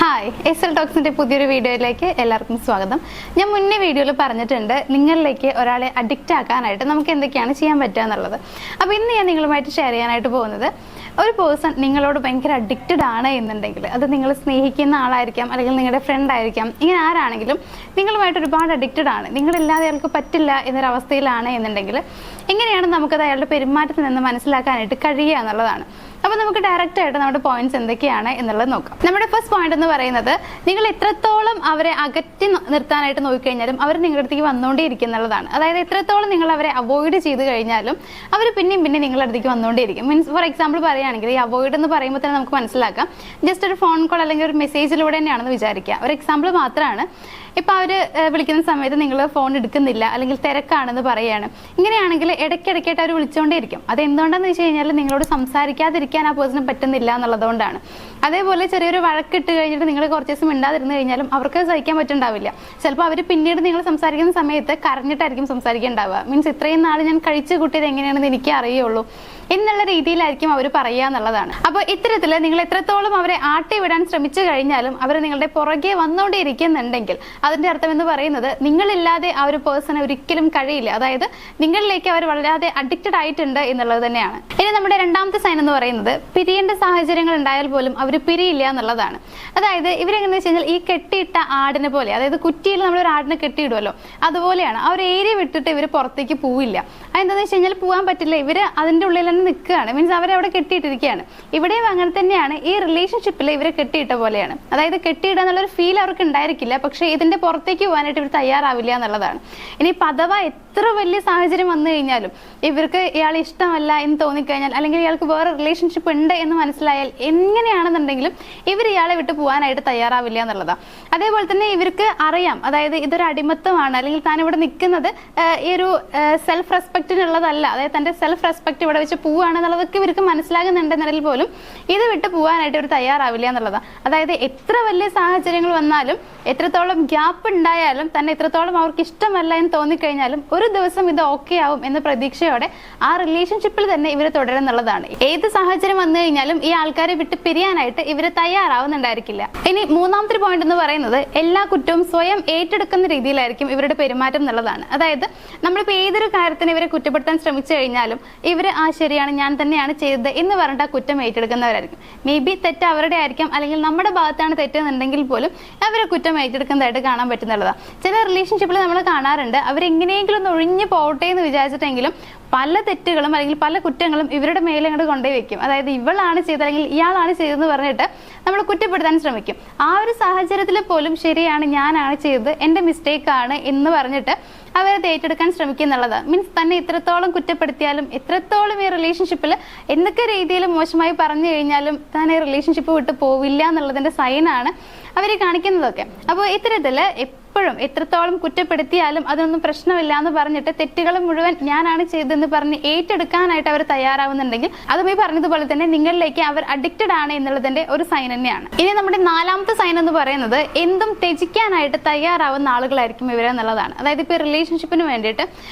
Hi S L ടോക്സിന്റെ പുതിയൊരു വീഡിയോയിലേക്ക് എല്ലാവർക്കും സ്വാഗതം. ഞാൻ മുന്നേ വീഡിയോയിൽ പറഞ്ഞിട്ടുണ്ട് നിങ്ങളിലേക്ക് ഒരാളെ അഡിക്റ്റ് ആക്കാനായിട്ട് നമുക്ക് എന്തൊക്കെയാണ് ചെയ്യാൻ പറ്റുക എന്നുള്ളത്. അപ്പോൾ ഇന്ന് ഞാൻ നിങ്ങളുമായിട്ട് ഷെയർ ചെയ്യാനായിട്ട് പോകുന്നത്, ഒരു പേഴ്സൺ നിങ്ങളോട് ഭയങ്കര അഡിക്റ്റഡ് ആണ് എന്നുണ്ടെങ്കിൽ, അത് നിങ്ങൾ സ്നേഹിക്കുന്ന ആളായിരിക്കാം, അല്ലെങ്കിൽ നിങ്ങളുടെ ഫ്രണ്ട് ആയിരിക്കാം, ഇങ്ങനെ ആരാണെങ്കിലും നിങ്ങളുമായിട്ട് ഒരുപാട് അഡിക്റ്റഡ് ആണ്, നിങ്ങളില്ലാതെ അയാൾക്ക് പറ്റില്ല എന്നൊരവസ്ഥയിലാണ് എന്നുണ്ടെങ്കിൽ എങ്ങനെയാണ് നമുക്കത് അയാളുടെ പെരുമാറ്റത്തിൽ നിന്ന് മനസ്സിലാക്കാനായിട്ട് കഴിയുക എന്നുള്ളതാണ്. അപ്പോൾ നമുക്ക് ഡയറക്റ്റ് ആയിട്ട് നമ്മുടെ പോയിന്റ്സ് എന്തൊക്കെയാണ് എന്നുള്ളത് നോക്കാം. നമ്മുടെ ഫസ്റ്റ് പോയിന്റ് എന്ന് പറയുന്നത്, നിങ്ങൾ എത്രത്തോളം അവരെ അകറ്റി നിർത്താനായിട്ട് നോക്കിക്കഴിഞ്ഞാലും അവർ നിങ്ങളുടെ അടുത്തേക്ക് വന്നുകൊണ്ടേയിരിക്കും എന്നുള്ളതാണ്. അതായത് എത്രത്തോളം നിങ്ങൾ അവരെ അവോയ്ഡ് ചെയ്ത് കഴിഞ്ഞാലും അവർ പിന്നെയും നിങ്ങളുടെ അടുത്തേക്ക് വന്നുകൊണ്ടേയിരിക്കും. മീൻസ് ഫോർ എക്സാമ്പിൾ പറയുകയാണെങ്കിൽ, ഈ അവോയ്ഡ് എന്ന് പറയുമ്പോൾ തന്നെ നമുക്ക് മനസ്സിലാക്കാം, ജസ്റ്റ് ഒരു ഫോൺ കോൾ അല്ലെങ്കിൽ ഒരു മെസ്സേജിലൂടെ തന്നെയാണെന്ന് വിചാരിക്കുക. ഒരു എക്സാമ്പിൾ മാത്രമാണ്. ഇപ്പം അവർ വിളിക്കുന്ന സമയത്ത് നിങ്ങൾ ഫോൺ എടുക്കുന്നില്ല, അല്ലെങ്കിൽ തിരക്കാണെന്ന് പറയുകയാണ്. ഇങ്ങനെയാണെങ്കിൽ ഇടയ്ക്കിടയ്ക്കായിട്ട് അവർ വിളിച്ചുകൊണ്ടേയിരിക്കും. അത് എന്തുകൊണ്ടാണെന്ന് വെച്ച് കഴിഞ്ഞാൽ നിങ്ങളോട് സംസാരിക്കാതിരിക്കാൻ ആ പേഴ്സണിന് പറ്റുന്നില്ല എന്നുള്ളതുകൊണ്ടാണ്. അതേപോലെ ചെറിയൊരു വഴക്കിട്ട് കഴിഞ്ഞിട്ട് നിങ്ങൾ കുറച്ച് ദിവസം മിണ്ടാതിരുന്ന് കഴിഞ്ഞാലും അവർക്ക് സഹിക്കാൻ പറ്റുന്നുണ്ടാവില്ല. ചിലപ്പോൾ അവർ പിന്നീട് നിങ്ങൾ സംസാരിക്കുന്ന സമയത്ത് കരഞ്ഞിട്ടായിരിക്കും സംസാരിക്കുന്നുണ്ടാവുക. മീൻസ് ഇത്രയും നാൾ ഞാൻ കഴിച്ചു കൂട്ടിയത് എങ്ങനെയാണെന്ന് എനിക്ക് അറിയുള്ളൂ എന്നുള്ള രീതിയിലായിരിക്കും അവർ പറയുക എന്നുള്ളതാണ്. അപ്പോൾ ഇത്തരത്തിൽ നിങ്ങൾ എത്രത്തോളം അവരെ ആട്ടി വിടാൻ ശ്രമിച്ചു കഴിഞ്ഞാലും അവർ നിങ്ങളുടെ പുറകെ വന്നുകൊണ്ടിരിക്കുന്നുണ്ടെങ്കിൽ അതിന്റെ അർത്ഥം എന്ന് പറയുന്നത്, നിങ്ങളില്ലാതെ ആ ഒരു പേഴ്സണെ ഒരിക്കലും കഴിയില്ല. അതായത് നിങ്ങളിലേക്ക് അവർ വളരെ അഡിക്റ്റഡ് ആയിട്ടുണ്ട് എന്നുള്ളത് തന്നെയാണ്. ഇനി നമ്മുടെ രണ്ടാമത്തെ സൈൻ എന്ന് പറയുന്നത്, പിരിയേണ്ട സാഹചര്യങ്ങൾ ഉണ്ടായാൽ പോലും അവർ പിരിയില്ല എന്നുള്ളതാണ്. അതായത് ഇവരെങ്ങനെയാണെന്ന് വെച്ച് കഴിഞ്ഞാൽ, ഈ കെട്ടിയിട്ട ആടിനെ പോലെ, അതായത് കുറ്റിയിൽ നമ്മളൊരു ആടിനെ കെട്ടിയിടുമല്ലോ, അതുപോലെയാണ്. ആ ഒരു ഏരിയ വിട്ടിട്ട് ഇവർ പുറത്തേക്ക് പോവില്ല. അതെന്താണെന്ന് വെച്ച് കഴിഞ്ഞാൽ പോകാൻ പറ്റില്ല, ഇവർ അതിൻ്റെ ഉള്ളിൽ തന്നെ നിൽക്കുകയാണ്. മീൻസ് അവരെ അവിടെ കെട്ടിയിട്ടിരിക്കുകയാണ്. ഇവിടെയും അങ്ങനെ തന്നെയാണ്. ഈ റിലേഷൻഷിപ്പിൽ ഇവരെ കെട്ടിയിട്ട പോലെയാണ്. അതായത് കെട്ടിയിടുക എന്നുള്ളൊരു ഫീൽ അവർക്ക് ഉണ്ടായിരിക്കില്ല, പക്ഷേ ഇതിന്റെ പുറത്തേക്ക് പോകാനായിട്ട് ഇവർ തയ്യാറാവില്ല എന്നുള്ളതാണ്. ഇനി അഥവാ എത്ര വലിയ സാഹചര്യം വന്നു കഴിഞ്ഞാലും ഇവർക്ക് ഇയാൾ ഇഷ്ടമല്ല എന്ന് തോന്നിക്കഴിഞ്ഞാൽ, അല്ലെങ്കിൽ ഇയാൾക്ക് വേറെ റിലേഷൻഷിപ്പ് ഉണ്ട് എന്ന് മനസ്സിലായാൽ, എങ്ങനെയാണെന്നുണ്ടെങ്കിലും ഇവർ ഇയാളെ വിട്ട് പോകാനായിട്ട് തയ്യാറാവില്ല എന്നുള്ളതാണ്. അതേപോലെ തന്നെ ഇവർക്ക് അറിയാം, അതായത് ഇതൊരു അടിമത്തമാണ്, അല്ലെങ്കിൽ താൻ ഇവിടെ നിൽക്കുന്നത് ഈ ഒരു സെൽഫ് റെസ്പെക്റ്റിനുള്ളതല്ല, അതായത് തന്റെ സെൽഫ് റെസ്പെക്ട് ഇവിടെ വെച്ച് പോവുകയാണെന്നുള്ളതൊക്കെ ഇവർക്ക് മനസ്സിലാകുന്നുണ്ടെന്നതിൽ പോലും ഇത് വിട്ട് പോകാനായിട്ട് ഇവർ തയ്യാറാവില്ല എന്നുള്ളതാണ്. അതായത് എത്ര വലിയ സാഹചര്യങ്ങൾ വന്നാലും, എത്രത്തോളം ഗ്യാപ്പ് ഉണ്ടായാലും, തന്നെ എത്രത്തോളം അവർക്ക് ഇഷ്ടമല്ല എന്ന് തോന്നിക്കഴിഞ്ഞാലും ഒരു ദിവസം ഇത് ഓക്കെ ആവും എന്ന പ്രതീക്ഷയോടെ ആ റിലേഷൻഷിപ്പിൽ തന്നെ ഇവർ തുടരുന്നുള്ളതാണ്. ഏത് സാഹചര്യം വന്നു കഴിഞ്ഞാലും ഈ ആൾക്കാരെ വിട്ട് പിരിയാനായിട്ട് ഇവർ തയ്യാറാവുന്നുണ്ടായിരിക്കില്ല. ഇനി മൂന്നാമത്തെ പോയിന്റ് എന്ന് പറയുന്നത്, എല്ലാ കുറ്റവും സ്വയം ഏറ്റെടുക്കുന്ന രീതിയിലായിരിക്കും ഇവരുടെ പെരുമാറ്റം എന്നുള്ളതാണ്. അതായത് നമ്മളിപ്പോൾ ഏതൊരു കാര്യത്തിന് ഇവരെ കുറ്റപ്പെടുത്താൻ ശ്രമിച്ചു കഴിഞ്ഞാലും ഇവർ ശരിയാണ്, ഞാൻ തന്നെയാണ് ചെയ്തത് എന്ന് പറഞ്ഞിട്ട് ആ കുറ്റം ഏറ്റെടുക്കുന്നവരായിരിക്കും. മേ ബി തെറ്റ് അവരുടെ ആയിരിക്കാം, അല്ലെങ്കിൽ നമ്മുടെ ഭാഗത്താണ് തെറ്റെന്നുണ്ടെങ്കിൽ പോലും അവരെ കുറ്റം ഏറ്റെടുക്കുന്നതായിട്ട് കാണാൻ പറ്റുന്നുള്ളതാണ്. ചില റിലേഷൻഷിപ്പിൽ നമ്മൾ കാണാറുണ്ട്, അവരെങ്ങനെയെങ്കിലും ഒന്ന് ഒഴിഞ്ഞു പോകട്ടെ എന്ന് വിചാരിച്ചിട്ടെങ്കിലും പല തെറ്റുകളും അല്ലെങ്കിൽ പല കുറ്റങ്ങളും ഇവരുടെ മേലെ അങ്ങോട്ട് കൊണ്ടുപോയി വെക്കും. അതായത് ഇവളാണ് ചെയ്തത് അല്ലെങ്കിൽ ഇയാളാണ് ചെയ്തതെന്ന് പറഞ്ഞിട്ട് നമ്മൾ കുറ്റപ്പെടുത്താൻ ശ്രമിക്കും. ആ ഒരു സാഹചര്യത്തിൽ പോലും ശരിയാണ്, ഞാനാണ് ചെയ്തത്, എൻ്റെ മിസ്റ്റേക്കാണ് എന്ന് പറഞ്ഞിട്ട് അവരത് ഏറ്റെടുക്കാൻ ശ്രമിക്കുന്നുള്ളത്. മീൻസ് തന്നെ എത്രത്തോളം കുറ്റപ്പെടുത്തിയാലും, എത്രത്തോളം ഈ റിലേഷൻഷിപ്പിൽ എന്തൊക്കെ രീതിയിൽ മോശമായി പറഞ്ഞു കഴിഞ്ഞാലും താൻ ഈ റിലേഷൻഷിപ്പ് വിട്ട് പോവില്ല എന്നുള്ളതിന്റെ സൈനാണ് അവർ കാണിക്കുന്നതൊക്കെ. അപ്പോൾ ഇത്തരത്തിൽ എപ്പോഴും എത്രത്തോളം കുറ്റപ്പെടുത്തിയാലും അതൊന്നും പ്രശ്നമില്ല എന്ന് പറഞ്ഞിട്ട് തെറ്റുകൾ മുഴുവൻ ഞാനാണ് ചെയ്തതെന്ന് പറഞ്ഞ് ഏറ്റെടുക്കാനായിട്ട് അവർ തയ്യാറാവുന്നുണ്ടെങ്കിൽ, അതും ഈ പറഞ്ഞതുപോലെ തന്നെ നിങ്ങളിലേക്ക് അവർ അഡിക്റ്റഡ് ആണ് എന്നുള്ളതിന്റെ ഒരു സൈൻ തന്നെയാണ്. ഇനി നമ്മുടെ നാലാമത്തെ സൈൻ എന്ന് പറയുന്നത്, എന്തും ത്യജിക്കാനായിട്ട് തയ്യാറാവുന്ന ആളുകളായിരിക്കും ഇവരെന്നുള്ളതാണ്. അതായത് ഇപ്പോൾ റിലേഷൻഷിപ്പിന് വേണ്ടിയിട്ട്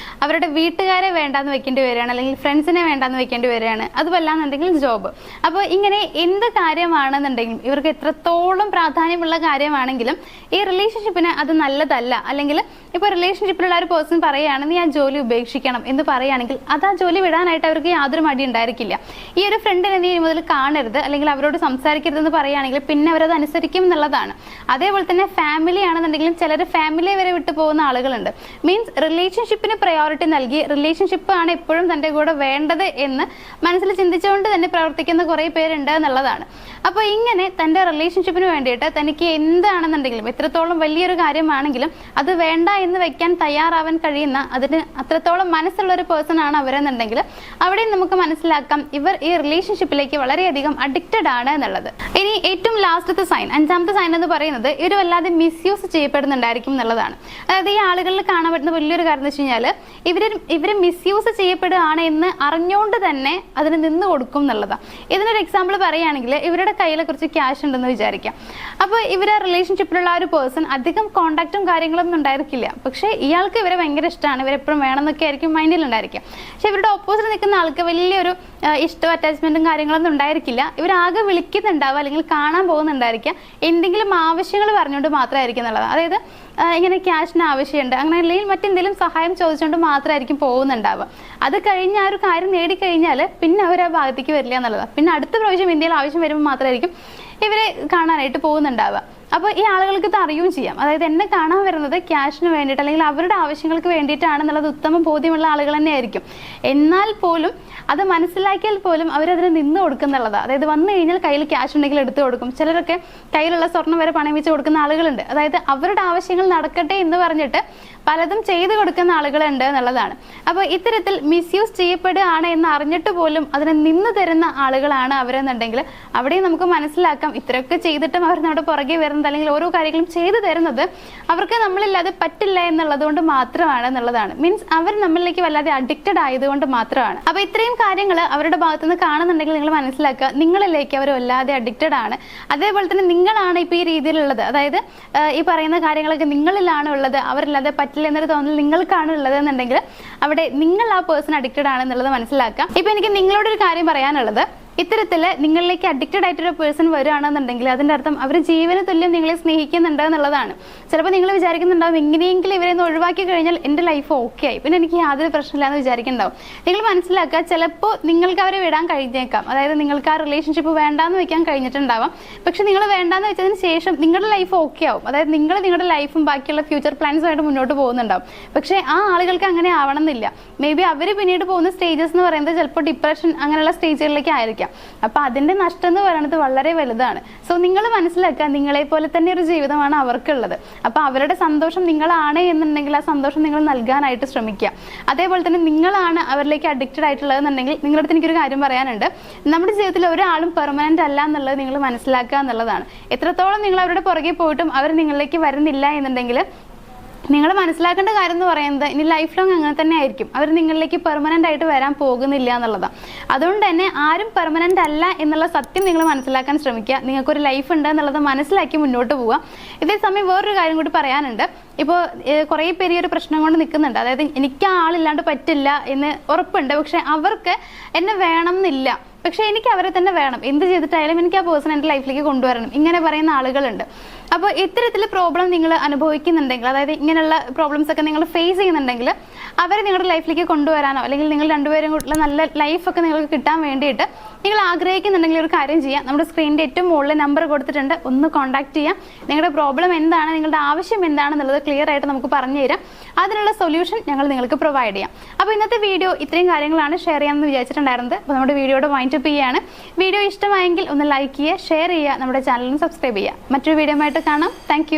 അവരുടെ വീട്ടുകാരെ വേണ്ടാന്ന് വെക്കേണ്ടി വരികയാണ്, അല്ലെങ്കിൽ ഫ്രണ്ട്സിനെ വേണ്ടാന്ന് വെക്കേണ്ടി വരികയാണ്, അതുമല്ലാന്നുണ്ടെങ്കിൽ ജോബ്. അപ്പോൾ ഇങ്ങനെ എന്ത് കാര്യമാണെന്നുണ്ടെങ്കിലും, ഇവർക്ക് എത്രത്തോളം പ്രാധാന്യമുള്ള കാര്യമാണെങ്കിലും ഈ റിലേഷൻഷിപ്പിന് അത് നല്ലതല്ല, അല്ലെങ്കിൽ ഇപ്പൊ റിലേഷൻഷിപ്പിലുള്ള ഒരു പേഴ്സൺ പറയുകയാണ് നീ ആ ജോലി ഉപേക്ഷിക്കണം എന്ന് പറയുകയാണെങ്കിൽ അത് ആ ജോലി വിടാനായിട്ട് അവർക്ക് യാതൊരു മടി ഉണ്ടായിരിക്കില്ല. ഈ ഒരു ഫ്രണ്ടിനെ നീ മുതൽ കാണരുത്, അല്ലെങ്കിൽ അവരോട് സംസാരിക്കരുതെന്ന് പറയുകയാണെങ്കിൽ പിന്നെ അവരത് അനുസരിക്കും എന്നുള്ളതാണ്. അതേപോലെ തന്നെ ഫാമിലി ആണെന്നുണ്ടെങ്കിലും ചിലർ ഫാമിലി വരെ വിട്ടു പോകുന്ന ആളുകളുണ്ട്. മീൻസ് റിലേഷൻഷിപ്പിന് പ്രയോറിറ്റി നൽകി റിലേഷൻഷിപ്പ് ആണ് എപ്പോഴും തൻ്റെ കൂടെ വേണ്ടത് എന്ന് മനസ്സിൽ ചിന്തിച്ചുകൊണ്ട് തന്നെ പ്രവർത്തിക്കുന്ന കുറേ പേരുണ്ട് എന്നുള്ളതാണ്. അപ്പോൾ ഇങ്ങനെ തൻ്റെ റിലേഷൻഷിപ്പിന് വേണ്ടിയിട്ട് തനിക്ക് എന്താണെന്നുണ്ടെങ്കിലും, എത്രത്തോളം വലിയൊരു കാര്യമാണെങ്കിലും അത് വേണ്ട എന്ന് വെക്കാൻ തയ്യാറാവാൻ കഴിയുന്ന, അതിന് അത്രത്തോളം മനസ്സുള്ള ഒരു പേഴ്സൺ ആണ് അവരെന്നുണ്ടെങ്കിൽ അവിടെ നമുക്ക് മനസ്സിലാക്കാം ഇവർ ഈ റിലേഷൻഷിപ്പിലേക്ക് വളരെയധികം അഡിക്റ്റഡ് ആണ് എന്നുള്ളത്. ഇനി ഏറ്റവും ലാസ്റ്റത്തെ സൈൻ, അഞ്ചാമത്തെ സൈൻ എന്ന് പറയുന്നത്, ഇവർ വല്ലാതെ മിസ്യൂസ് ചെയ്യപ്പെടുന്നുണ്ടായിരിക്കും എന്നുള്ളതാണ്. അതായത് ഈ ആളുകളിൽ കാണാൻ പറ്റുന്ന വലിയൊരു കാര്യം എന്ന് വെച്ച് കഴിഞ്ഞാൽ ഇവർ മിസ്യൂസ് ചെയ്യപ്പെടുകയാണ് എന്ന് അറിഞ്ഞുകൊണ്ട് തന്നെ അതിന് നിന്ന് കൊടുക്കും എന്നുള്ളതാണ്. ഇതിനൊരു എക്സാമ്പിൾ പറയുകയാണെങ്കിൽ, ഇവരുടെ കയ്യിൽ കുറച്ച് ക്യാഷ് ഉണ്ടെന്ന് വിചാരിക്കാം. അപ്പോൾ ഇവരെ റിലേഷൻഷിപ്പിലുള്ള ആ ഒരു പേഴ്സൺ അധികം കോണ്ടാക്ട് കോണ്ടാക്റ്റും കാര്യങ്ങളൊന്നും ഉണ്ടായിരിക്കില്ല. പക്ഷേ ഇയാൾക്ക് ഇവരെ ഭയങ്കര ഇഷ്ടമാണ്, ഇവരെപ്പോഴും വേണമെന്നൊക്കെ ആയിരിക്കും മൈൻഡിൽ ഉണ്ടായിരിക്കുക. പക്ഷെ ഇവരുടെ ഓപ്പോസിറ്റ് നിൽക്കുന്ന ആൾക്ക് വലിയൊരു ഇഷ്ടവും അറ്റാച്ച്മെന്റും കാര്യങ്ങളൊന്നും ഉണ്ടായിരിക്കില്ല. ഇവരാകെ വിളിക്കുന്നുണ്ടാവുക അല്ലെങ്കിൽ കാണാൻ പോകുന്നുണ്ടായിരിക്കുക എന്തെങ്കിലും ആവശ്യങ്ങൾ പറഞ്ഞുകൊണ്ട് മാത്രമായിരിക്കും എന്നുള്ളത്. അതായത് ഇങ്ങനെ ക്യാഷിന് ആവശ്യമുണ്ട് അങ്ങനെ അല്ലെങ്കിൽ മറ്റെന്തെങ്കിലും സഹായം ചോദിച്ചുകൊണ്ട് മാത്രമായിരിക്കും പോകുന്നുണ്ടാവുക. അത് കഴിഞ്ഞ് ആ ഒരു കാര്യം നേടിക്കഴിഞ്ഞാൽ പിന്നെ അവർ ആ ഭാഗത്തേക്ക് വരില്ല എന്നുള്ളതാണ്. പിന്നെ അടുത്ത പ്രാവശ്യം ഇന്ത്യയിൽ ആവശ്യം വരുമ്പോൾ മാത്രമായിരിക്കും ഇവരെ കാണാനായിട്ട് പോകുന്നുണ്ടാവുക. അപ്പോൾ ഈ ആളുകൾക്ക് ഇത് അറിയുകയും ചെയ്യാം. അതായത് എന്നെ കാണാൻ വരുന്നത് ക്യാഷിന് വേണ്ടിയിട്ട് അല്ലെങ്കിൽ അവരുടെ ആവശ്യങ്ങൾക്ക് വേണ്ടിയിട്ടാണെന്നുള്ളത് ഉത്തമ ബോധ്യമുള്ള ആളുകൾ തന്നെയായിരിക്കും. എന്നാൽ പോലും അത് മനസ്സിലാക്കിയാൽ പോലും അവരതിന് നിന്ന് കൊടുക്കുന്നുള്ളതാണ്. അതായത് വന്നു കഴിഞ്ഞാൽ കയ്യിൽ ക്യാഷ് ഉണ്ടെങ്കിൽ എടുത്തു കൊടുക്കും. ചിലരൊക്കെ കയ്യിലുള്ള സ്വർണ്ണം വരെ പണയം വെച്ച് കൊടുക്കുന്ന ആളുകളുണ്ട്. അതായത് അവരുടെ ആവശ്യങ്ങൾ നടക്കട്ടെ എന്ന് പറഞ്ഞിട്ട് പലതും ചെയ്തു കൊടുക്കുന്ന ആളുകളുണ്ട് എന്നുള്ളതാണ്. അപ്പോൾ ഇത്തരത്തിൽ മിസ്യൂസ് ചെയ്യപ്പെടുകയാണ് എന്ന് അറിഞ്ഞിട്ട് പോലും അതിനെ നിന്ന് തരുന്ന ആളുകളാണ് അവരെന്നുണ്ടെങ്കിൽ അവിടെയും നമുക്ക് മനസ്സിലാക്കാം ഇത്രയൊക്കെ ചെയ്തിട്ടും അവർ നമ്മുടെ പുറകെ വരുന്നത് അല്ലെങ്കിൽ ഓരോ കാര്യങ്ങളും ചെയ്തു തരുന്നത് അവർക്ക് നമ്മളില്ലാതെ പറ്റില്ല എന്നുള്ളത് കൊണ്ട് മാത്രമാണ് എന്നുള്ളതാണ്. മീൻസ് അവർ നമ്മളിലേക്ക് വല്ലാതെ അഡിക്റ്റഡ് ആയതുകൊണ്ട് മാത്രമാണ്. അപ്പൊ ഇത്രയും കാര്യങ്ങൾ അവരുടെ ഭാഗത്തുനിന്ന് കാണുന്നുണ്ടെങ്കിൽ നിങ്ങൾ മനസ്സിലാക്കുക നിങ്ങളിലേക്ക് അവർ വല്ലാതെ അഡിക്റ്റഡ് ആണ്. അതേപോലെ തന്നെ നിങ്ങളാണ് ഇപ്പൊ ഈ രീതിയിലുള്ളത്. അതായത് ഈ പറയുന്ന കാര്യങ്ങളൊക്കെ നിങ്ങളിലാണ് ഉള്ളത്, അവരില്ലാതെ പറ്റില്ല എന്നൊരു തോന്നൽ നിങ്ങൾക്കാണ് ഉള്ളത് എന്നുണ്ടെങ്കിൽ അവിടെ നിങ്ങൾ ആ പേഴ്സൺ അഡിക്റ്റഡ് ആണെന്നുള്ളത് മനസ്സിലാക്കാം. ഇപ്പൊ എനിക്ക് നിങ്ങളോടൊരു കാര്യം പറയാനുള്ളത്, ഇത്തരത്തിൽ നിങ്ങളിലേക്ക് അഡിക്റ്റഡ് ആയിട്ടൊരു പേഴ്സൺ വരികയാണെന്നുണ്ടെങ്കിൽ അതിന്റെ അർത്ഥം അവർ ജീവന് തുല്യം നിങ്ങളെ സ്നേഹിക്കുന്നുണ്ട് എന്നുള്ളതാണ്. ചിലപ്പോൾ നിങ്ങൾ വിചാരിക്കുന്നുണ്ടാവും എങ്ങനെയെങ്കിലും ഇവരെ ഒന്ന് ഒഴിവാക്കി കഴിഞ്ഞാൽ എൻ്റെ ലൈഫ് ഓക്കെ ആയി, പിന്നെ എനിക്ക് യാതൊരു പ്രശ്നമില്ല എന്ന് വിചാരിക്കുന്നുണ്ടാവും. നിങ്ങൾ മനസ്സിലാക്കുക ചിലപ്പോൾ നിങ്ങൾക്ക് അവരെ വിടാൻ കഴിഞ്ഞേക്കാം. അതായത് നിങ്ങൾക്ക് ആ റിലേഷൻഷിപ്പ് വേണ്ടാന്ന് വെക്കാൻ കഴിഞ്ഞിട്ടുണ്ടാവാം. പക്ഷെ നിങ്ങൾ വേണ്ടാന്ന് വെച്ചതിന് ശേഷം നിങ്ങളുടെ ലൈഫ് ഓക്കെ ആവും. അതായത് നിങ്ങൾ നിങ്ങളുടെ ലൈഫും ബാക്കിയുള്ള ഫ്യൂച്ചർ പ്ലാൻസുമായിട്ട് മുന്നോട്ട് പോകുന്നുണ്ടാവും. പക്ഷേ ആ ആളുകൾക്ക് അങ്ങനെ ആവണം എന്നില്ല. മേ ബി അവർ പിന്നീട് പോകുന്ന സ്റ്റേജസ് എന്ന് പറയുന്നത് ചിലപ്പോൾ ഡിപ്രഷൻ അങ്ങനെയുള്ള സ്റ്റേജുകളിലേക്ക് ആയിരിക്കും. അപ്പൊ അതിന്റെ നഷ്ടം എന്ന് പറയുന്നത് വളരെ വലുതാണ്. സോ നിങ്ങൾ മനസ്സിലാക്കുക നിങ്ങളെ പോലെ തന്നെ ഒരു ജീവിതമാണ് അവർക്കുള്ളത്. അപ്പൊ അവരുടെ സന്തോഷം നിങ്ങളാണ് എന്നുണ്ടെങ്കിൽ ആ സന്തോഷം നിങ്ങൾ നൽകാനായിട്ട് ശ്രമിക്കുക. അതേപോലെ തന്നെ നിങ്ങളാണ് അവരിലേക്ക് അഡിക്റ്റഡ് ആയിട്ടുള്ളത് എന്നുണ്ടെങ്കിൽ നിങ്ങളുടെ അടുത്ത് എനിക്കൊരു കാര്യം പറയാനുണ്ട്. നമ്മുടെ ജീവിതത്തിൽ ഒരാളും പെർമനന്റ് അല്ല എന്നുള്ളത് നിങ്ങൾ മനസ്സിലാക്കുക എന്നുള്ളതാണ്. എത്രത്തോളം നിങ്ങൾ അവരുടെ പുറകെ പോയിട്ടും അവർ നിങ്ങളിലേക്ക് വരുന്നില്ല എന്നുണ്ടെങ്കിൽ നിങ്ങൾ മനസ്സിലാക്കേണ്ട കാര്യം എന്ന് പറയുന്നത് ഇനി ലൈഫ് ലോങ് അങ്ങനെ തന്നെ ആയിരിക്കും. അവർ നിങ്ങളിലേക്ക് പെർമനന്റ് ആയിട്ട് വരാൻ പോകുന്നില്ല എന്നുള്ളതാണ്. അതുകൊണ്ട് തന്നെ ആരും പെർമനന്റ് അല്ല എന്നുള്ള സത്യം നിങ്ങൾ മനസ്സിലാക്കാൻ ശ്രമിക്കുക. നിങ്ങൾക്കൊരു ലൈഫ് ഉണ്ട് എന്നുള്ളത് മനസ്സിലാക്കി മുന്നോട്ട് പോവുക. ഇതേ സമയം വേറൊരു കാര്യം കൂടി പറയാനുണ്ട്. ഇപ്പോൾ കുറേ പേര് ഒരു പ്രശ്നം കൊണ്ട് നിൽക്കുന്നുണ്ട്. അതായത് എനിക്ക് ആ ആളില്ലാണ്ട് പറ്റില്ല എന്ന് ഉറപ്പുണ്ട്, പക്ഷെ അവർക്ക് എന്നെ വേണം എന്നില്ല. പക്ഷെ എനിക്ക് അവരെ തന്നെ വേണം, എന്ത് ചെയ്തിട്ടായാലും എനിക്ക് ആ പേഴ്സൺ എൻ്റെ ലൈഫിലേക്ക് കൊണ്ടുവരണം, ഇങ്ങനെ പറയുന്ന ആളുകളുണ്ട്. അപ്പോൾ ഇത്തരത്തിൽ പ്രോബ്ലം നിങ്ങൾ അനുഭവിക്കുന്നുണ്ടെങ്കിൽ, അതായത് ഇങ്ങനെയുള്ള പ്രോബ്ലംസ് ഒക്കെ നിങ്ങൾ ഫേസ് ചെയ്യുന്നുണ്ടെങ്കിൽ അവരെ നിങ്ങളുടെ ലൈഫിലേക്ക് കൊണ്ടുവരാനോ അല്ലെങ്കിൽ നിങ്ങൾ രണ്ടുപേരും കൂടെ നല്ല ലൈഫൊക്കെ നിങ്ങൾക്ക് കിട്ടാൻ വേണ്ടിയിട്ട് നിങ്ങൾ ആഗ്രഹിക്കുന്നുണ്ടെങ്കിൽ ഒരു കാര്യം ചെയ്യാം. നമ്മുടെ സ്ക്രീനിൻ്റെ ഏറ്റവും മുകളിൽ നമ്പർ കൊടുത്തിട്ടുണ്ട്, ഒന്ന് കോൺടാക്ട് ചെയ്യാം. നിങ്ങളുടെ പ്രോബ്ലം എന്താണ്, നിങ്ങളുടെ ആവശ്യം എന്താണെന്നുള്ളത് ക്ലിയർ ആയിട്ട് നമുക്ക് പറഞ്ഞു തരാം. അതിനുള്ള സൊല്യൂഷൻ ഞങ്ങൾ നിങ്ങൾക്ക് പ്രൊവൈഡ് ചെയ്യാം. അപ്പോൾ ഇന്നത്തെ വീഡിയോ ഇത്രയും കാര്യങ്ങളാണ് ഷെയർ ചെയ്യാമെന്ന് വിചാരിച്ചിട്ടുണ്ടായിരുന്നത്. അപ്പോൾ നമ്മുടെ വീഡിയോയുടെ വൈൻഡപ്പ് ചെയ്യാണ്. വീഡിയോ ഇഷ്ടമായെങ്കിൽ ഒന്ന് ലൈക്ക് ചെയ്യുക, ഷെയർ ചെയ്യുക, നമ്മുടെ ചാനലിന് സബ്സ്ക്രൈബ് ചെയ്യുക. മറ്റൊരു വീഡിയോ ആയിട്ട് കാണാം. താങ്ക്